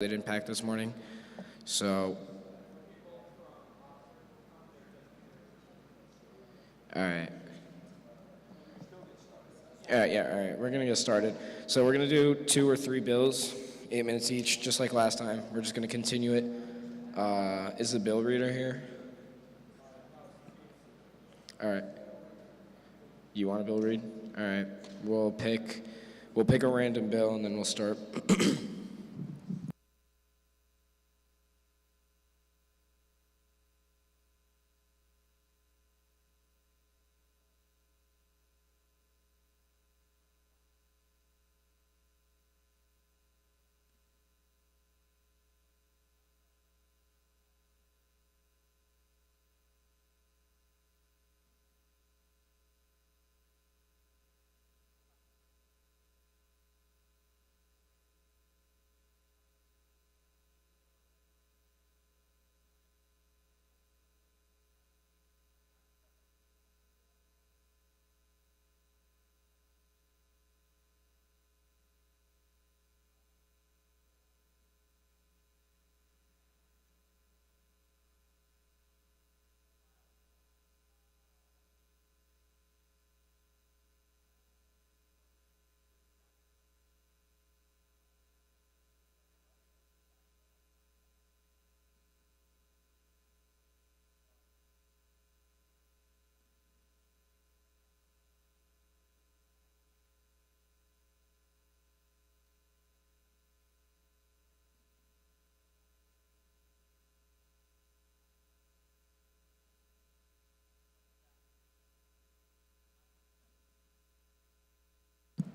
They didn't pack this morning. So, all right. All right, yeah, all right. We're going to get started. So we're going to do 2 or 3 bills, 8 minutes each, just like last time. We're just going to continue it. Is the bill reader here? All right. You want a bill read? All right. We'll pick a random bill and then we'll start.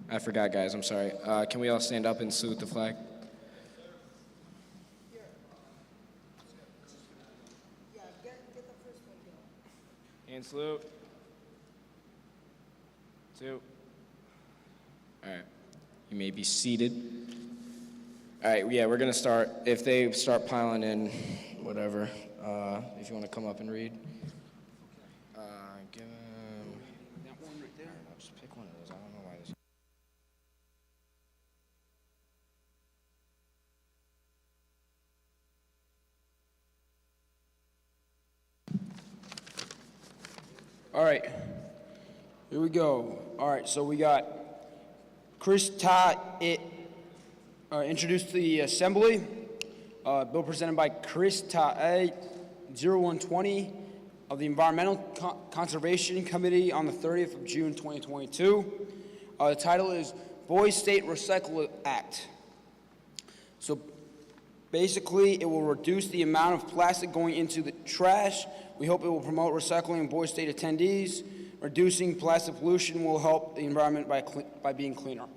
I forgot, guys. I'm sorry. Can we all stand up and salute the flag? And salute. 2. All right. You may be seated. All right, yeah, we're going to start. If they start piling in, whatever, if you want to come up and read. Give them... That one right there? I'll just pick one of those. I don't know why this... All right, here we go. All right, so we got Chris Ta introduced to the assembly. Bill presented by Chris Ta 0120 of the Environmental Conservation Committee on the 30th of June 2022. The title is Boise State Recycle Act. So basically, it will reduce the amount of plastic going into the trash. We hope it will promote recycling in Boise State attendees. Reducing plastic pollution will help the environment by being cleaner.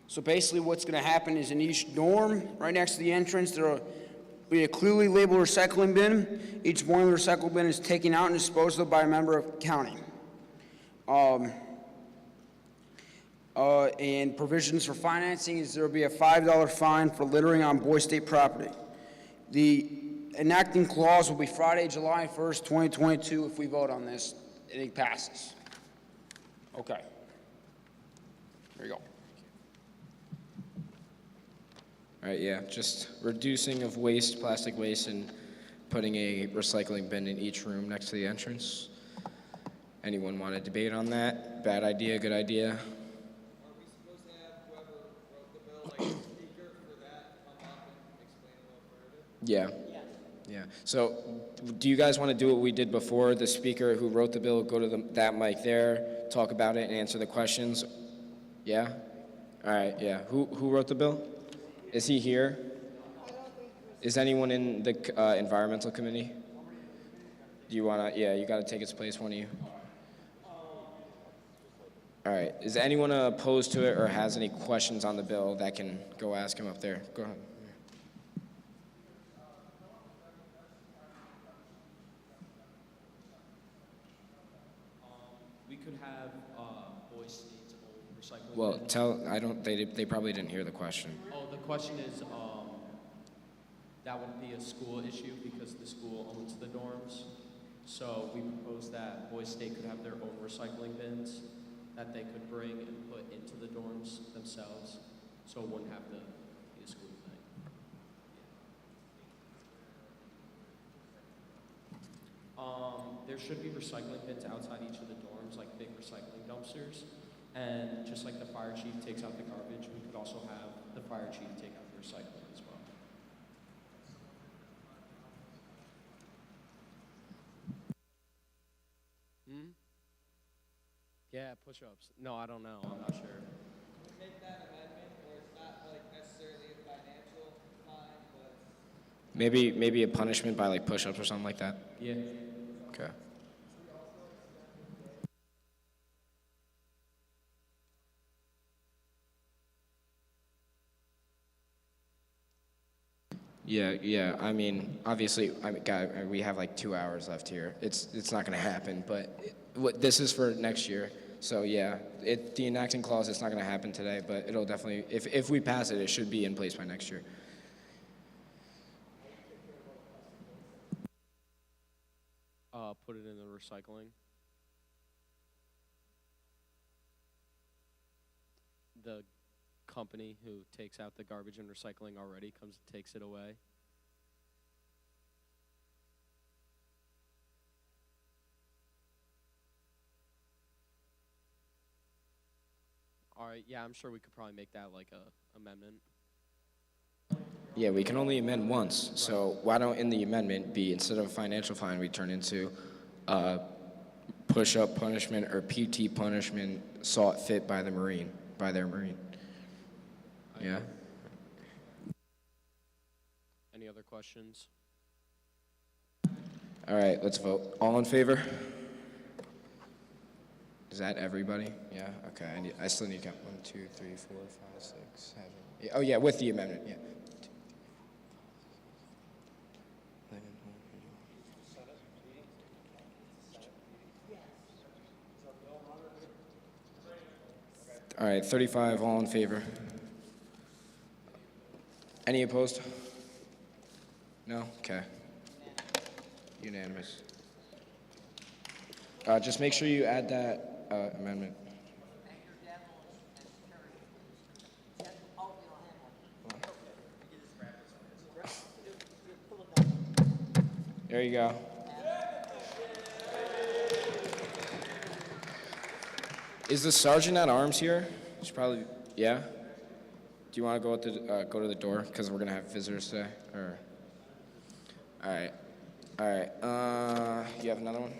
So basically what's going to happen is in each dorm, right next to the entrance, there will be a clearly labeled recycling bin. Each morning the recycle bin is taken out and disposed of by a member of county. And provisions for financing is there will be a $5 fine for littering on Boise State property. The enacting clause will be Friday, July 1st, 2022 if we vote on this and it passes. Okay. There you go. All right, yeah, just reducing of waste, plastic waste, and putting a recycling bin in each room next to the entrance. Anyone want to debate on that? Bad idea, good idea? Are we supposed to have whoever wrote the bill, like a speaker for that, come up and explain a little further? Yeah. Yeah. So, do you guys want to do what we did before? The speaker who wrote the bill, go to that mic there, talk about it, and answer the questions? Yeah? All right, yeah. Who wrote the bill? Is he here? Is anyone in the environmental committee? Do you want to, yeah, you got to take its place, one of you. All right, is anyone opposed to it or has any questions on the bill that can go ask him up there? Go ahead. We could have Boise State's old recycling. Well, they probably didn't hear the question. Oh, the question is, that would be a school issue because the school owns the dorms. So we propose that Boise State could have their own recycling bins that they could bring and put into the dorms themselves. So it wouldn't have to be there should be recycling bins outside each of the dorms, like big recycling dumpsters. And just like the fire chief takes out the garbage, we could also have the fire chief take out the recycling as well. Yeah, push-ups. No, I don't know. I'm not sure. Make that amendment where it's not like necessarily a financial fine, but Maybe a punishment by like push-ups or something like that. Yeah. Okay. Yeah. I mean, obviously, we have like 2 hours left here. It's not going to happen, but this is for next year. So yeah, the enacting clause, it's not going to happen today, but it'll definitely, if we pass it, it should be in place by next year. Put it in the recycling. The company who takes out the garbage and recycling already comes and takes it away. All right, yeah, I'm sure we could probably make that like a amendment. Yeah, we can only amend once, so why don't in the amendment be, instead of a financial fine, we turn into push-up punishment or PT punishment sought fit by their Marine. Yeah? Any other questions? All right, let's vote. All in favor? Is that everybody? Yeah, okay, I still need to count. 1, 2, 3, 4, 5, 6, 7. Yeah, oh yeah, with the amendment, yeah. All right, 35, all in favor. Any opposed? No? Okay. Unanimous. Just make sure you add that amendment. There you go. Is the sergeant at arms here? She's probably, yeah? Do you want to go to the door? Because we're going to have visitors today? Or, all right. You have another one?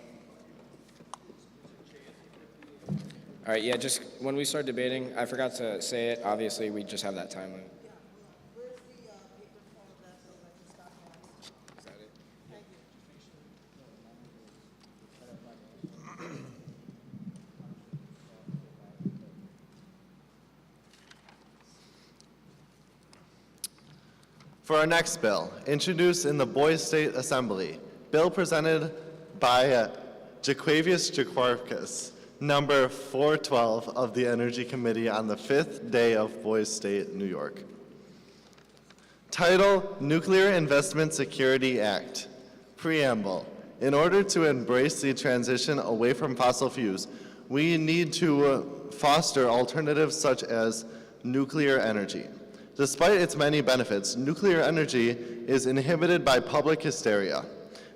All right, yeah, just when we start debating, I forgot to say it. Obviously, we just have that time limit. Is that it? For our next bill, introduced in the Boys State Assembly, bill presented by Jaquavius Jaquarkis, number 412 of the Energy Committee on the 5th day of Boys State, New York. Title, Nuclear Investment Security Act. Preamble. In order to embrace the transition away from fossil fuels, we need to foster alternatives such as nuclear energy. Despite its many benefits, nuclear energy is inhibited by public hysteria.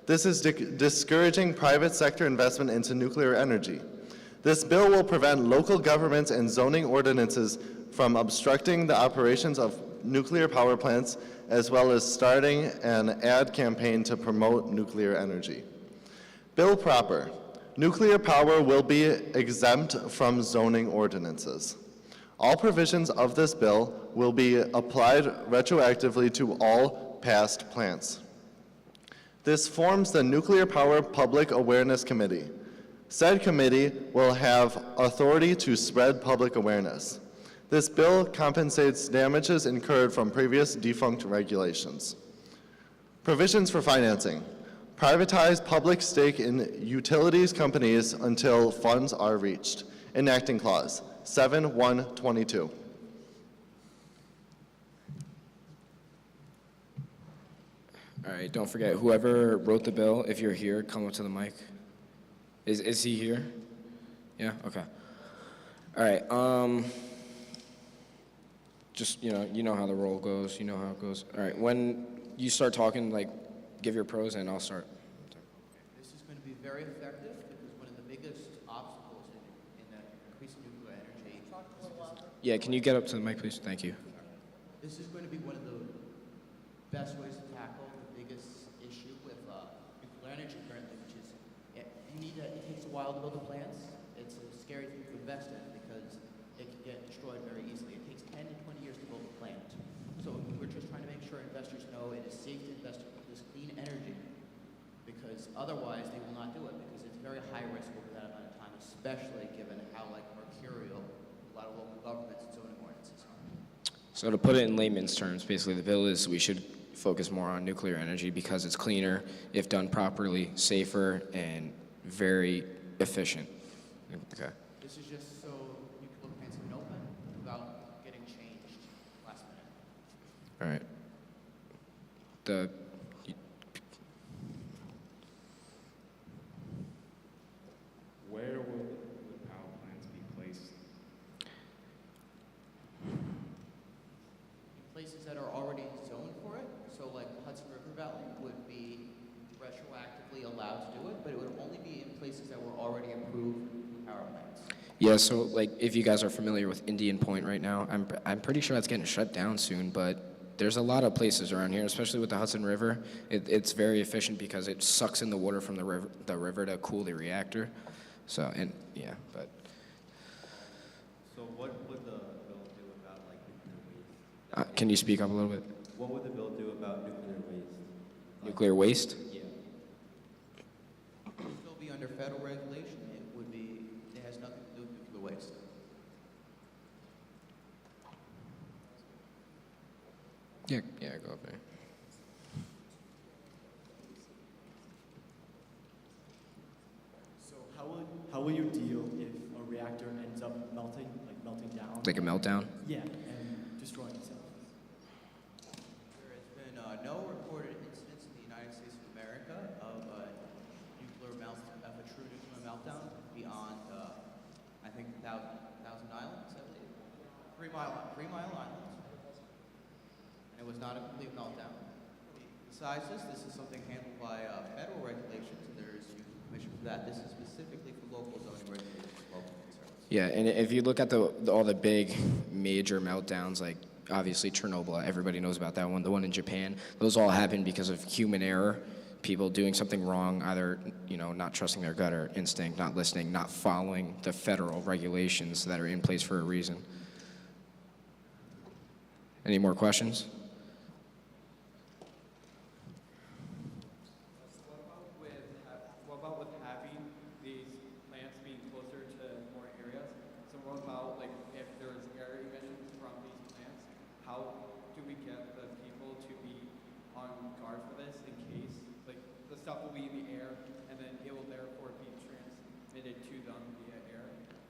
This is discouraging private sector investment into nuclear energy. This bill will prevent local governments and zoning ordinances from obstructing the operations of nuclear power plants, as well as starting an ad campaign to promote nuclear energy. Bill proper. Nuclear power will be exempt from zoning ordinances. All provisions of this bill will be applied retroactively to all past plants. This forms the Nuclear Power Public Awareness Committee. Said committee will have authority to spread public awareness. This bill compensates damages incurred from previous defunct regulations. Provisions for financing. Privatize public stake in utilities companies until funds are reached. Enacting clause 7(1)22. All right, don't forget, whoever wrote the bill, if you're here, come up to the mic. Is he here? Yeah, okay. All right, just, you know how the roll goes, you know how it goes. All right, when you start talking, like, give your pros and I'll start. This is going to be very effective because one of the biggest obstacles in that increased nuclear energy. Yeah, can you get up to the mic, please? Thank you. This is going to be one of the best ways to tackle the biggest issue with nuclear energy currently, which is it takes a while to build the plants. It's a scary thing to invest in because it can get destroyed very easily. It takes 10 to 20 years to build a plant. So we're just trying to make sure investors know it is safe to invest in this clean energy because otherwise they will not do it because it's very high risk over that amount of time, especially given how mercurial a lot of local governments and zoning ordinances are. So to put it in layman's terms, basically the bill is we should focus more on nuclear energy because it's cleaner, if done properly, safer, and very efficient. Okay. This is just so nuclear plants can open without getting changed last minute. All right. The Where will the power plants be placed? Places that are already zoned for it, so like Hudson River Valley would be retroactively allowed to do it, but it would only be in places that were already approved power plants. Yeah, so like if you guys are familiar with Indian Point right now, I'm pretty sure that's getting shut down soon, but there's a lot of places around here, especially with the Hudson River. It's very efficient because it sucks in the water from the river to cool the reactor. So, and yeah, but So what would the bill do about like nuclear waste? can you speak up a little bit? What would the bill do about nuclear waste? Nuclear waste? Yeah. It would still be under federal regulation. It has nothing to do with nuclear waste. Yeah, go up there. So how will you deal if a reactor ends up melting down? Like a meltdown? Yeah, and destroying itself. There has been no reported incidents in the United States of America of a true nuclear meltdown beyond, I think, Thousand Islands, I believe. 3 Mile Island. And it was not a complete meltdown. Besides this is something handled by federal regulations, and there is a commission for that. This is specifically for local zoning regulations, local concerns. Yeah, and if you look at all the big major meltdowns, like obviously Chernobyl, everybody knows about that one, the one in Japan, those all happen because of human error, people doing something wrong, either, not trusting their gut or instinct, not listening, not following the federal regulations that are in place for a reason. Any more questions? What about with having these plants being closer to more areas? So what about like if there's air emissions from these plants? How do we get the people to be on guard for this in case like the stuff will be in the air and then it will therefore be transmitted to them via air?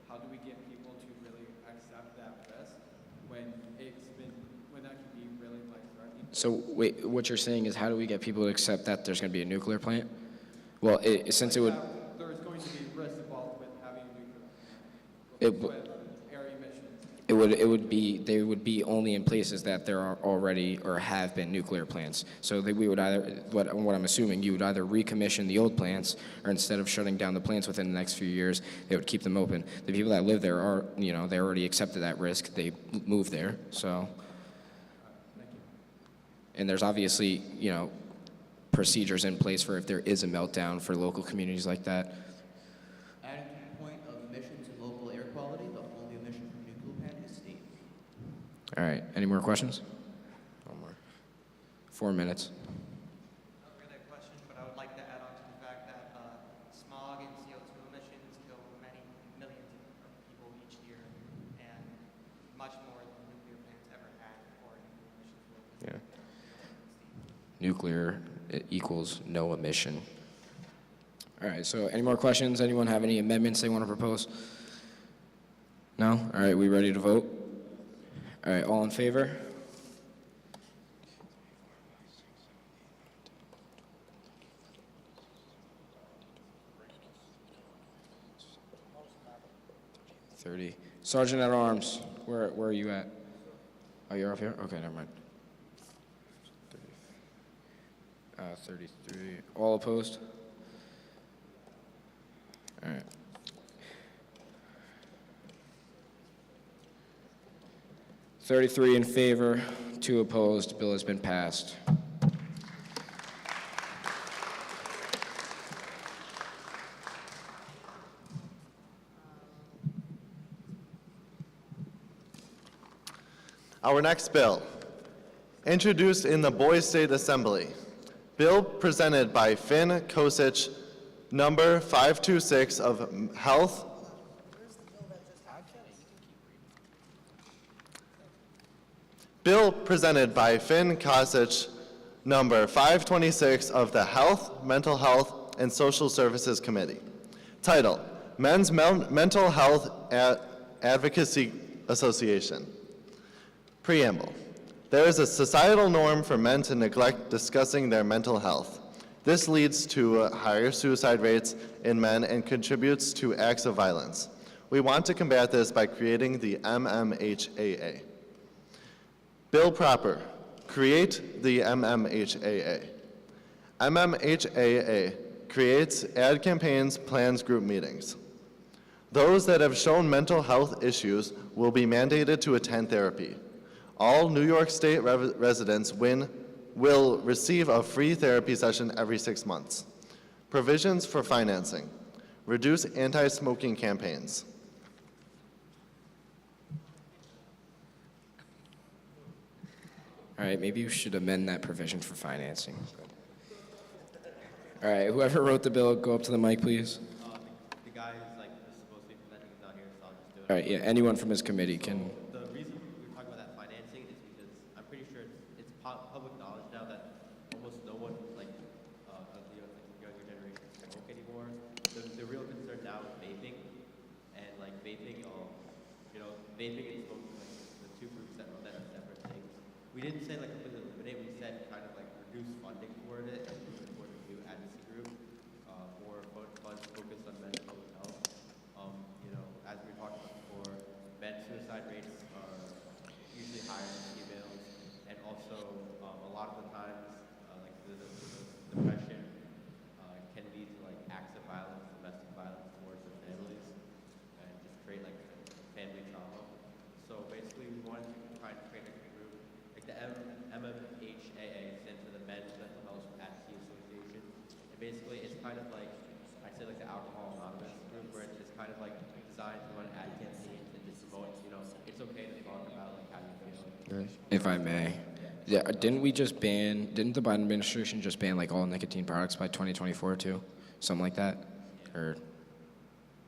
How do we get people to really accept that risk when that can be really life-threatening? So wait, what you're saying is how do we get people to accept that there's going to be a nuclear plant? Well, since it would... There's going to be risk involved with having a nuclear It plant, w- with air emissions. they would be only in places that there are already or have been nuclear plants. So we would either, what I'm assuming, you would either recommission the old plants, or instead of shutting down the plants within the next few years, they would keep them open. The people that live there are, they already accepted that risk. They moved there, so. And there's obviously, procedures in place for if there is a meltdown for local communities like that. Adding to the point of emissions and local air quality, the only emission from a nuclear plant is steam. All right, any more questions? One more. 4 minutes. Not really a question, but I would like to add on to the fact that smog and CO2 emissions kill many millions of people each year, and much more than nuclear plants ever had before nuclear emissions were. Yeah. Nuclear equals no emission. All right, so any more questions? Anyone have any amendments they want to propose? No? All right, we ready to vote? All right, all in favor? $30. Sergeant at Arms, where are you at? Oh, you're up here? Okay, never mind. 33. All opposed? 33 in favor, 2 opposed. Bill has been passed. Our next bill, introduced in the Boys State Assembly. Bill presented by Finn Kosich, number 526 of Health. Bill presented by Finn Kosich, number 526 of the Health, Mental Health, and Social Services Committee. Title, Men's Mental Health Advocacy Association. Preamble. There is a societal norm for men to neglect discussing their mental health. This leads to higher suicide rates in men and contributes to acts of violence. We want to combat this by creating the MMHAA. Bill proper, create the MMHAA. MMHAA creates ad campaigns, plans group meetings. Those that have shown mental health issues will be mandated to attend therapy. All New York State residents will receive a free therapy session every 6 months. Provisions for financing. Reduce anti-smoking campaigns. All right, maybe you should amend that provision for financing. All right, whoever wrote the bill, go up to the mic, please. The guy who's like is supposed to be presenting is not here, so I'll just do it. All right, yeah, anyone from his committee can. The reason we're talking about that financing is because I'm pretty sure it's public knowledge now that almost no one like of the younger generation smoke anymore. The real concern now is vaping, and like vaping, vaping and smoking, like the two groups that are separate things. We didn't say like completely eliminate. We said kind of like reduce funding toward it and move it toward a new advocacy group, more funds focused on men's public health. As we talked about before, men's suicide rates are usually higher than females, and also a lot of the times, like the depression can lead to like acts of violence, domestic violence towards their families, and just create like family trauma. So basically, we wanted to try and create a group, like the MMHAA stands for the Men's Mental Health Advocacy Association, and basically it's kind of like, I'd say like the Alcohol Anonymous group, where it's just kind of like designed to run ad campaigns and just promote, it's okay to talk about like how you feel. If I may. Yeah, didn't the Biden administration just ban like all nicotine products by 2024 too? Something like that? Or,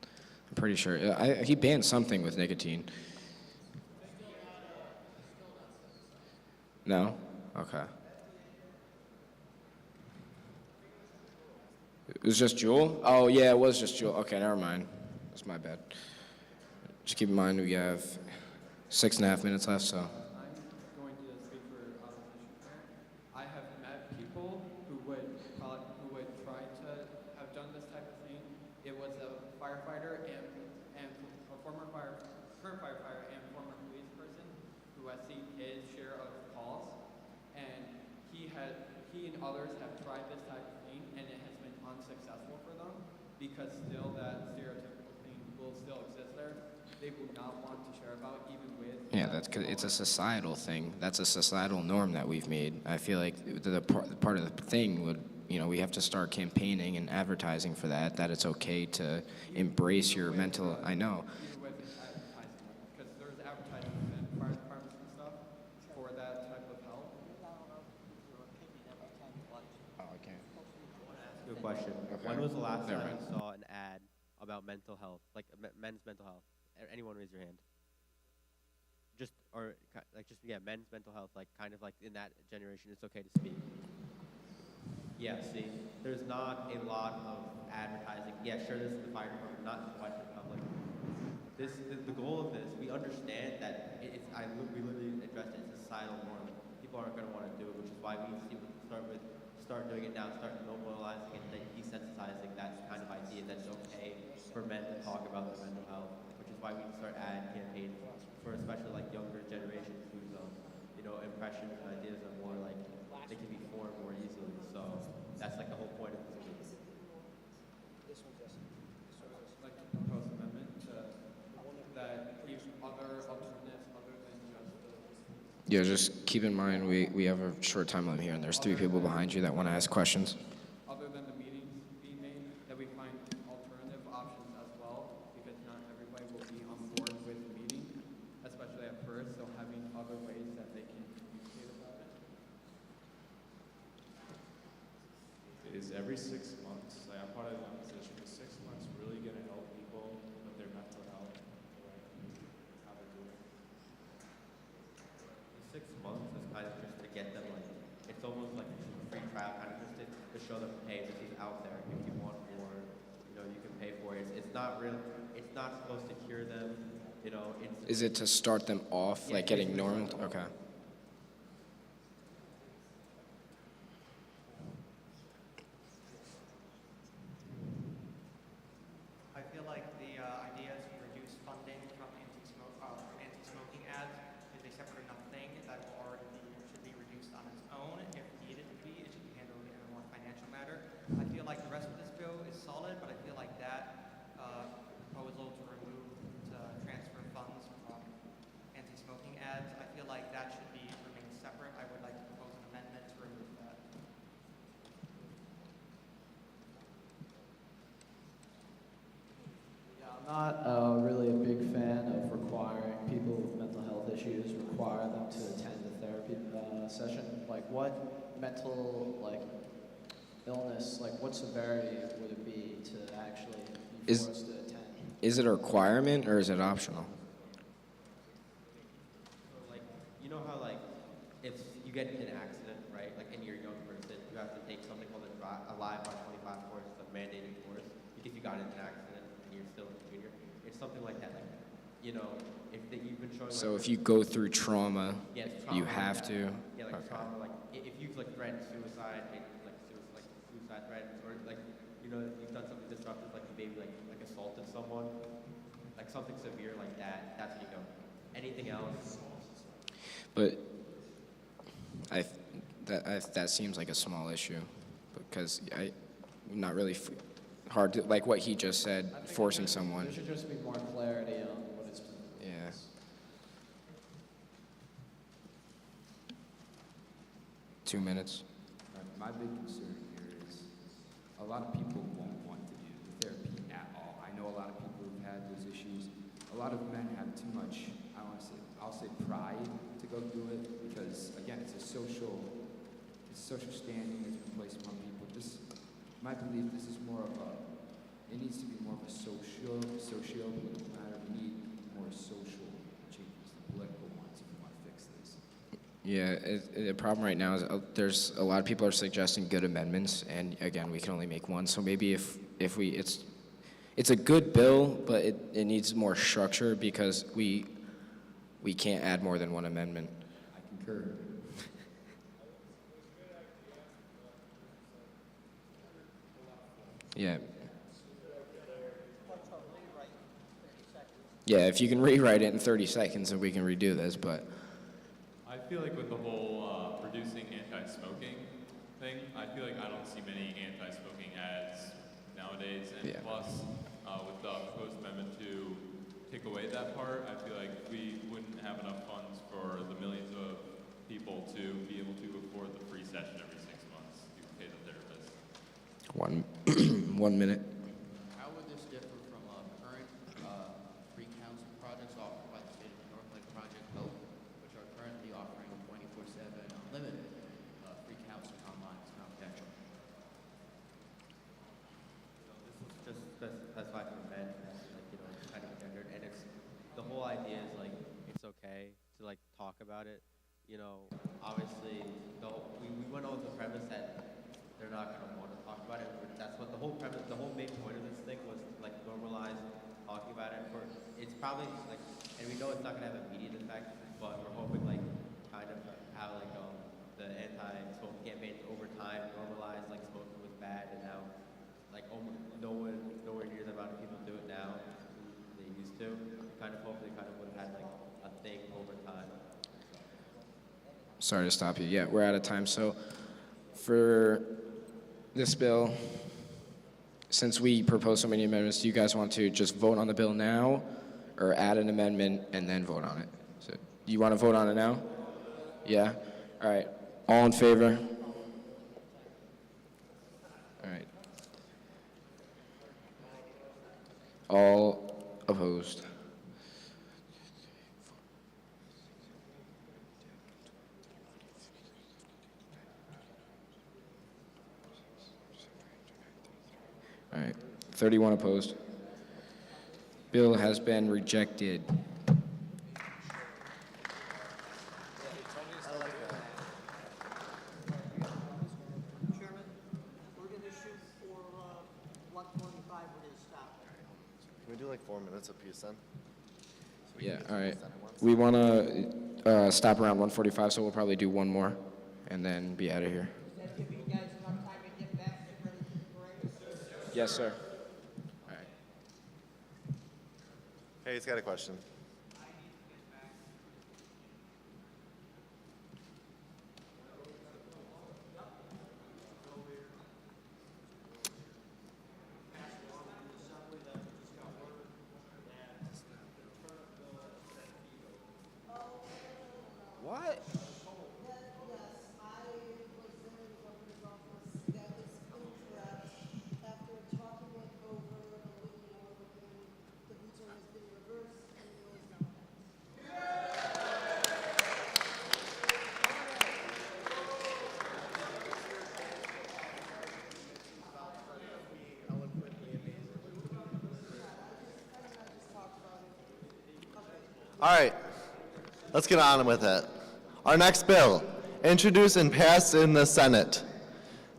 I'm pretty sure, he banned something with nicotine. No? Okay. It was just Juul? Oh yeah, it was just Juul. Okay, never mind. That's my bad. Just keep in mind we have 6.5 minutes left, so. I'm going to speak for opposition here. I have met people who would try to have done this type of thing. It was a firefighter and a current firefighter and former police person who has seen his share of calls, and he and others have tried this type of thing, and it has been unsuccessful for them because still that stereotypical thing will still exist there. They will not want to share about even with. Yeah, that's 'cause it's a societal thing. That's a societal norm that we've made. I feel like the part of the thing would, we have to start campaigning and advertising for that it's okay to embrace your mental, I know. Even with advertising, because there's advertising within fire departments and stuff for that type of help. Good question. Okay. When was the last Never time mind. you saw an ad about mental health, like men's mental health? Anyone raise your hand? Men's mental health, like kind of like in that generation, it's okay to speak. Yeah, see, there's not a lot of advertising. Yeah, sure, this is the fire department, not the wide public. The goal of this, we understand that we literally addressed it, it's a societal norm. People aren't going to want to do it, which is why we start doing it now, start normalizing it, and desensitizing that kind of idea that it's okay for men to talk about their mental health, which is why we start ad campaigns for especially like younger generations whose impressions and ideas are more like, they can be formed more easily. So that's like the whole point of this group. Like to propose amendment to that leaves other alternatives other than just the Yeah, just keep in mind, we have a short time limit here, and there's 3 people behind you that want to ask questions. Other than the meetings being made, that we find alternative options as well, because not everybody will be on board with the meeting, especially at first, so having other ways that they can communicate about it. Is every 6 months, like I'm part of one position, is 6 months really gonna help people with their mental health? Like, how they're doing? 6 months is kind of just to get them like, it's almost like a free trial, kind of just to show them, hey, this is out there. If you want more, you can pay for it. It's not real. It's not supposed to cure them. It's. Is it to start them off, Yeah, like getting basically normal? start them Okay. I feel like the idea to reduce funding from anti-smoking ads is a separate enough thing that will already should be reduced on its own if needed to be. It should be handled in a more financial matter. I feel like the rest of this bill is solid, but I feel like that proposal to remove, to transfer funds from anti-smoking ads, I feel like that should remain separate. I would like to propose an amendment to remove that. Yeah, I'm not really a big fan of requiring people with mental health issues, require them to attend a therapy session. Like what mental, illness, what severity would it be to actually be Is- forced to attend? Is it a requirement or is it optional? So like, you know how like, if you get in an accident, right? Like, and you're a young person, you have to take something called a Live by 25 course, it's a mandated course. If you got in an accident and you're still a junior, it's something like that. Like, you've been showing. So like, if you go through trauma, yeah, it's you trauma like have that. to? Yeah, like Okay. trauma. Like if you've threatened suicide, suicide threats, or you've done something disruptive, like you maybe assaulted someone, like something severe like that. That's when you go. Anything else? But that seems like a small issue because not really hard to, like what he just said, I think forcing someone. There should just be more clarity on what it's. Yeah. Two minutes. My big concern here is a lot of people won't want to do therapy at all. I know a lot of people who've had those issues. A lot of men have too much, I'll say pride to go do it because, again, it's a social standing that's been placed upon people. My belief, this is more of it needs to be more of a socio-political matter. We need more social changes than political ones if we want to fix this. Yeah, the problem right now is there's a lot of people are suggesting good amendments, and again, we can only make one. So maybe if we, it's a good bill, but it needs more structure because we can't add more than one amendment. I concur. Yeah. Yeah, if you can rewrite it in 30 seconds, then we can redo this, but. I feel like with the whole reducing anti-smoking thing, I feel like I don't see many anti-smoking ads nowadays. And Yeah. plus, with the proposed amendment to take away that part, I feel like we wouldn't have enough funds for the millions of people to be able to afford the free session every 6 months to pay the therapist. 1 minute. How would this differ from current free counseling projects offered by the state of New York, like Project Hope, which are currently offering 24/7 unlimited free counseling online? It's confidential. This is just specified for men, kind of gendered, and it's the whole idea is it's okay to talk about it. Obviously, we went on with the premise that they're not going to want to talk about it. That's what the whole premise, the whole main point of this thing was to normalize talking about it. It's probably and we know it's not going to have an immediate effect, but we're hoping kind of have the anti-smoking campaigns over time normalize smoking was bad, and now almost nowhere near the amount of people do it now than they used to. Kind of hope they kind of would have had a thing over time. Sorry to stop you. Yeah, we're out of time. So for this bill, since we proposed so many amendments, do you guys want to just vote on the bill now or add an amendment and then vote on it? So you want to vote on it now? Yeah? All right. All in favor? All right. All opposed? All right. 31 opposed. Bill has been rejected. Chairman, we're gonna shoot for, 125, we're gonna stop. Can we do like 4 minutes apiece then? Yeah, all right. We want to stop around 1:45, so we'll probably do one more and then be out of here. Does that give you guys enough time to get back and ready for the parade? Yes, sir. All right. Hey, he's got a question. What? All right, let's get on with it. Our next bill, introduced and passed in the Senate.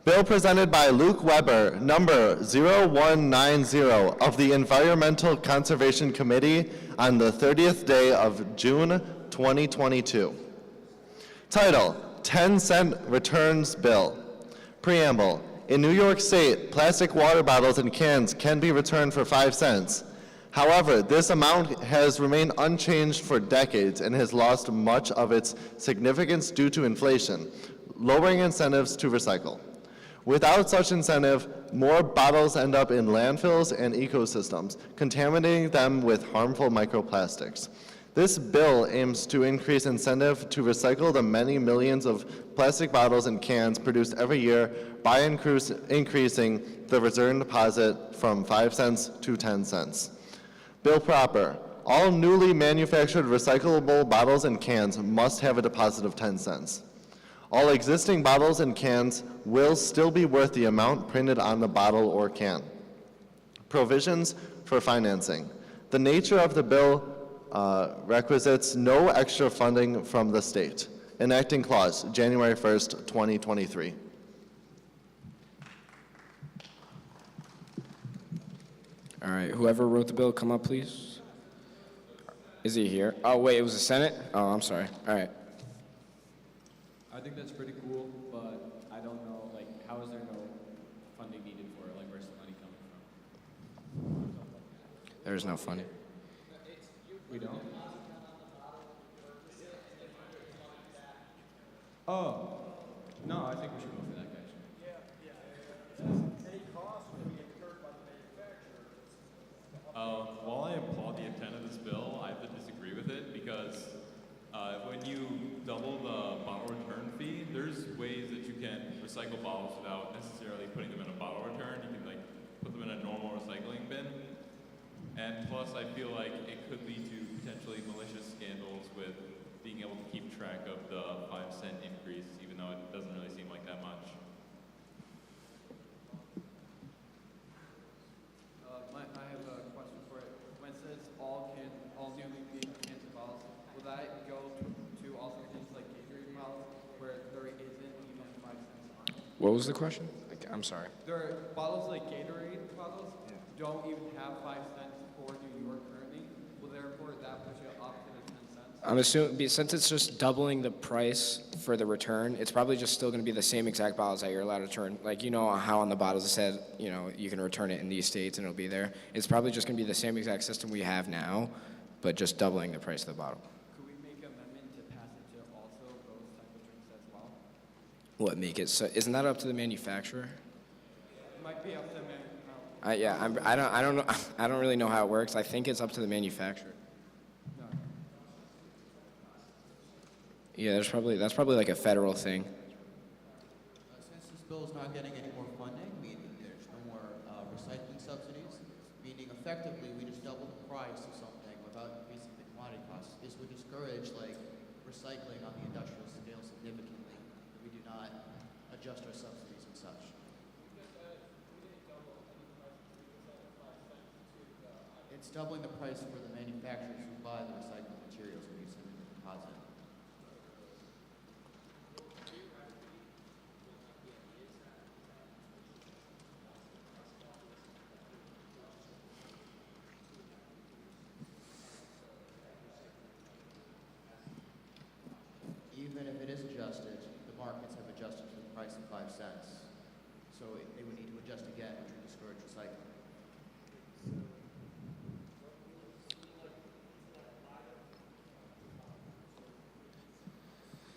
Bill presented by Luke Weber, number 0190 of the Environmental Conservation Committee on the 30th day of June 2022. Title, 10-cent returns bill. Preamble, in New York State, plastic water bottles and cans can be returned for 5 cents. However, this amount has remained unchanged for decades and has lost much of its significance due to inflation, lowering incentives to recycle. Without such incentive, more bottles end up in landfills and ecosystems, contaminating them with harmful microplastics. This bill aims to increase incentive to recycle the many millions of plastic bottles and cans produced every year by increasing the return deposit from 5 cents to 10 cents. Bill proper. All newly manufactured recyclable bottles and cans must have a deposit of 10 cents. All existing bottles and cans will still be worth the amount printed on the bottle or can. Provisions for financing. The nature of the bill requisites no extra funding from the state. Enacting clause, January 1st, 2023. All right, whoever wrote the bill, come up, please. Is he here? Oh, wait, it was the Senate? Oh, I'm sorry. All right. I think that's pretty cool, but I don't know, like, how is there no funding needed for it? Like, where's the money coming from? There's no funding. We don't? Oh, no, I think we should go for that, guys. While I applaud the intent of this bill, I have to disagree with it because when you double the bottle return fee, there's ways that you can recycle bottles without necessarily putting them in a bottle return. You can like put them in a normal recycling bin. And plus, I feel like it could lead to potentially malicious scandals with being able to keep track of the 5-cent increase, even though it doesn't really seem like that much. I have a question for it. When it says all newly made cans and bottles, will that go to also things like Gatorade bottles where there isn't even 5 cents on it? What was the question? I'm sorry. There are bottles like Gatorade bottles don't even have 5 cents for New York currently. Well, therefore, that puts you up to the 10 cents. I'm assuming, since it's just doubling the price for the return, it's probably just still going to be the same exact bottles that you're allowed to return. Like, you know how on the bottles it said, you know, you can return it in these states and it'll be there. It's probably just going to be the same exact system we have now, but just doubling the price of the bottle. Could we make an amendment to pass it to also those type of drinks as well? What make it so? Isn't that up to the manufacturer? It might be up to I don't know. I don't really know how it works. I think it's up to the manufacturer. No. Yeah, that's probably like a federal thing. Since this bill is not getting any more funding, meaning there's no more recycling subsidies, meaning effectively we just double the price of something without increasing the commodity costs. This would discourage like recycling on the industrial scale significantly. We do not adjust our subsidies and such. It's doubling the price for the manufacturers who buy the recycled materials when you send them a deposit. Even if it is adjusted, the markets have adjusted to the price of 5 cents. So they would need to adjust again, which would discourage recycling.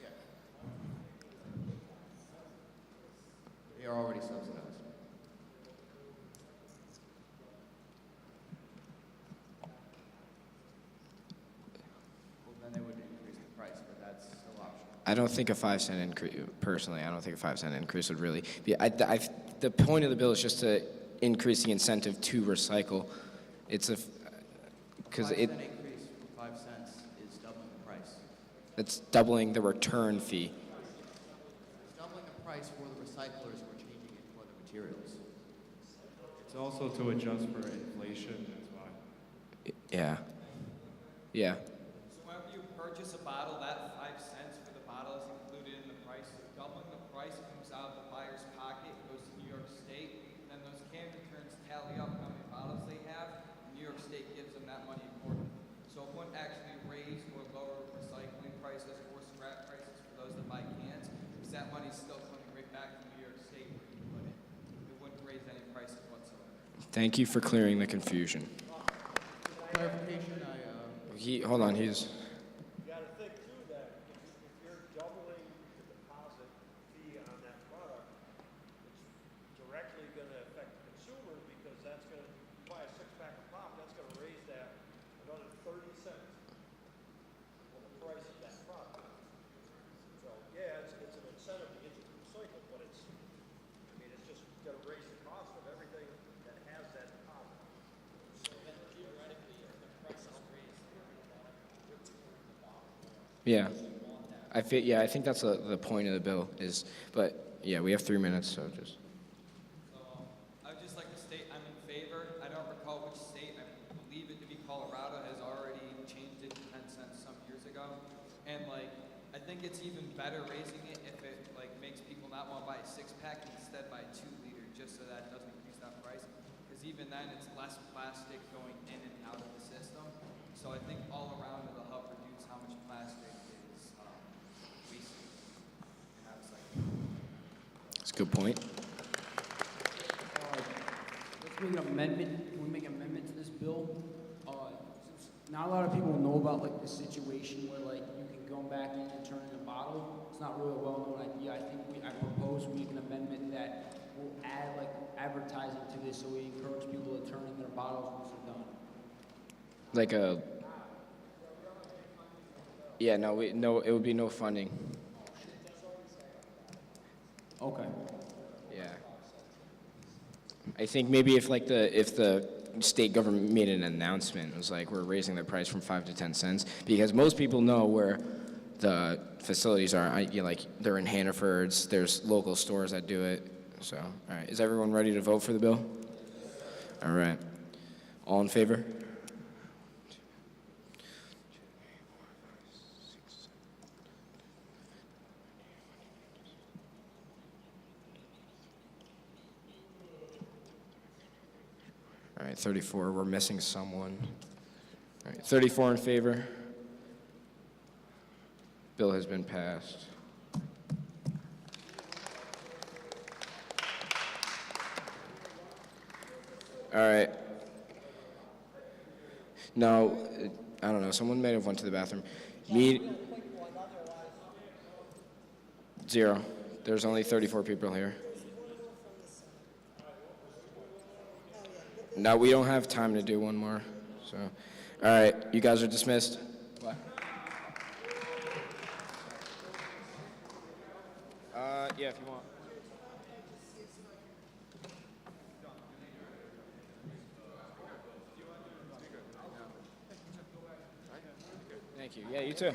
Yeah. They are already subsidized. Well, then they would increase the price, but that's still optional. I don't think a 5-cent increase, personally, I don't think a 5-cent increase would really be, the point of the bill is just to increase the incentive to recycle. It's because 5 cent increase for 5 cents is doubling the price. it's doubling the return fee. It's doubling the price for the recyclers who are changing it to other materials. It's also to adjust for inflation, that's why. Yeah. Yeah. So whenever you purchase a bottle, that 5 cents for the bottle is included in the price. Doubling the price comes out of the buyer's pocket, goes to New York State, then those can returns tally up how many bottles they have, and New York State gives them that money accordingly. So it wouldn't actually raise or lower recycling prices or scrap prices for those that buy cans, because that money's still coming right back to New York State where you put it. It wouldn't raise any prices whatsoever. Thank you for clearing the confusion. Clarification, Hold on, he's. You got to think too that if you're doubling the deposit fee on that product, it's directly going to affect the consumer because that's going to buy a 6-pack of pop. That's going to raise that another 30 cents on the price of that product. So yeah, it's an incentive to get you to recycle, but it's just going to raise the cost of everything that has that deposit. So then theoretically, if the price is raised. Yeah. I think that's the point of the bill is, but yeah, we have 3 minutes, so just. I would just like to state I'm in favor. I don't recall which state. I believe it to be Colorado has already changed it to 10 cents some years ago. And like, I think it's even better raising it if it like makes people not want to buy a 6-pack instead buy a 2-liter, just so that doesn't increase that price. Because even then, it's less plastic going in and out of the system. So I think all around it'll help reduce how much plastic is wasted in that cycle. That's a good point. Let's make an amendment. Can we make an amendment to this bill? Since not a lot of people know about like the situation where like you can go back in and turn in a bottle. It's not really a well-known idea. I think I propose we make an amendment that will add like advertising to this, so we encourage people to turn in their bottles once they're done. Like a. Yeah, no, it would be no funding. Okay. Yeah. I think maybe if the state government made an announcement, it was like we're raising the price from 5 to 10 cents, because most people know where the facilities are. Like they're in Hannaford's. There's local stores that do it. So, all right, is everyone ready to vote for the bill? All right. All in favor? All right, 34, we're missing someone. All right, 34 in favor. Bill has been passed. All right. No, I don't know, someone may have went to the bathroom. Zero. There's only 34 people here. No, we don't have time to do one more. So, all right, you guys are dismissed. What? Yeah, if you want. Thank you. Yeah, you too.